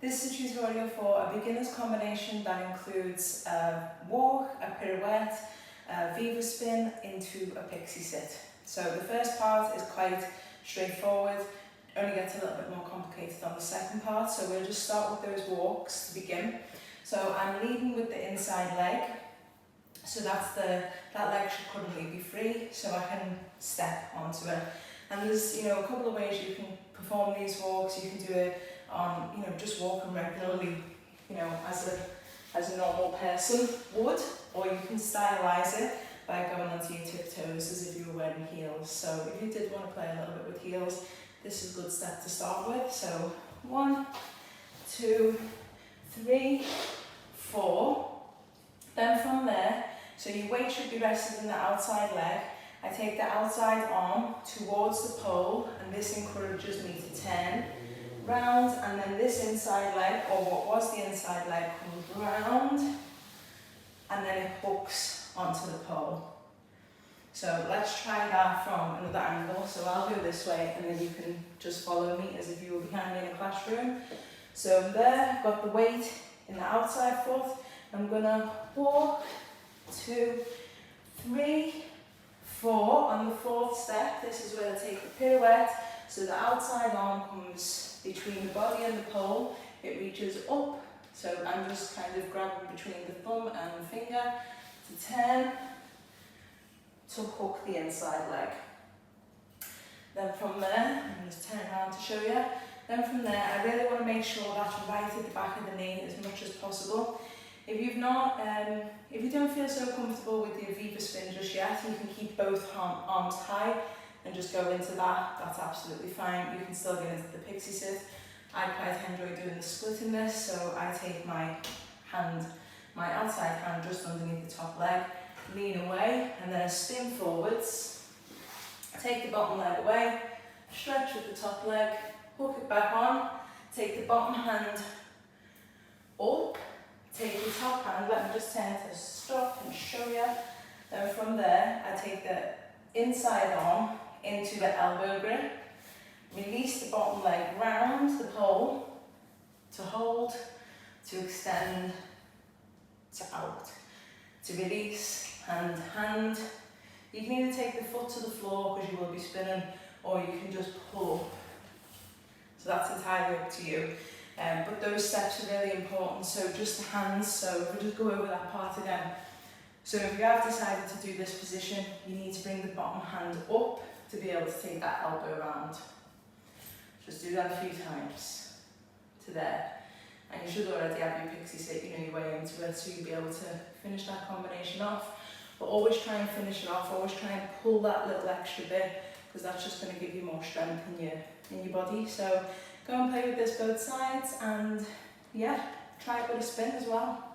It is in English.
This is a tutorial for a beginner's combination that includes a walk, a pirouette, a viva spin into a pixie sit. So the first part is quite straightforward, only gets a little bit more complicated on the second part, so we'll just start with those walks to begin. So I'm leading with the inside leg, so that leg should currently be free, so I can step onto it. And there's a couple of ways you can perform these walks. You can do it on just walking regularly, as a normal person would, or you can stylize it by going onto your tiptoes as if you were wearing heels. So if you did want to play a little bit with heels, this is a good step to start with. So 1, 2, 3, 4. Then from there, so your weight should be rested in the outside leg. I take the outside arm towards the pole, and this encourages me to turn round, and then this inside leg, or what was the inside leg, comes round, and then it hooks onto the pole. So let's try that from another angle. So I'll go this way, and then you can just follow me as if you were behind me in a classroom. So there, I've got the weight in the outside foot. I'm gonna walk, 2, 3, 4. On the fourth step, this is where I take the pirouette. So the outside arm comes between the body and the pole. It reaches up. So I'm just kind of grabbing between the thumb and the finger to turn, to hook the inside leg. Then from there, I'm just turn around to show you. Then from there, I really want to make sure that's right at the back of the knee as much as possible. If you've not, if you don't feel so comfortable with the viva spin just yet, you can keep both arms high and just go into that. That's absolutely fine. You can still get into the pixie sit. I quite enjoy doing the split in this, so I take my hand, my outside hand just underneath the top leg, lean away, and then I spin forwards. Take the bottom leg away, stretch with the top leg, hook it back on, take the bottom hand up, take the top hand, let me just turn to stop and show you. Then from there, I take the inside arm into the elbow grip, release the bottom leg round the pole to hold, to extend, to out, to release, hand. You can either take the foot to the floor because you will be spinning, or you can just pull up. So that's entirely up to you. But those steps are really important, so just the hands. So if we just go over that part again. So if you have decided to do this position, you need to bring the bottom hand up to be able to take that elbow round. Just do that a few times to there. And you should already have your pixie sit, your way into it, so you'll be able to finish that combination off. But always try and finish it off, always try and pull that little extra bit, because that's just going to give you more strength in your body. So go and play with this both sides, and yeah, try it with a spin as well.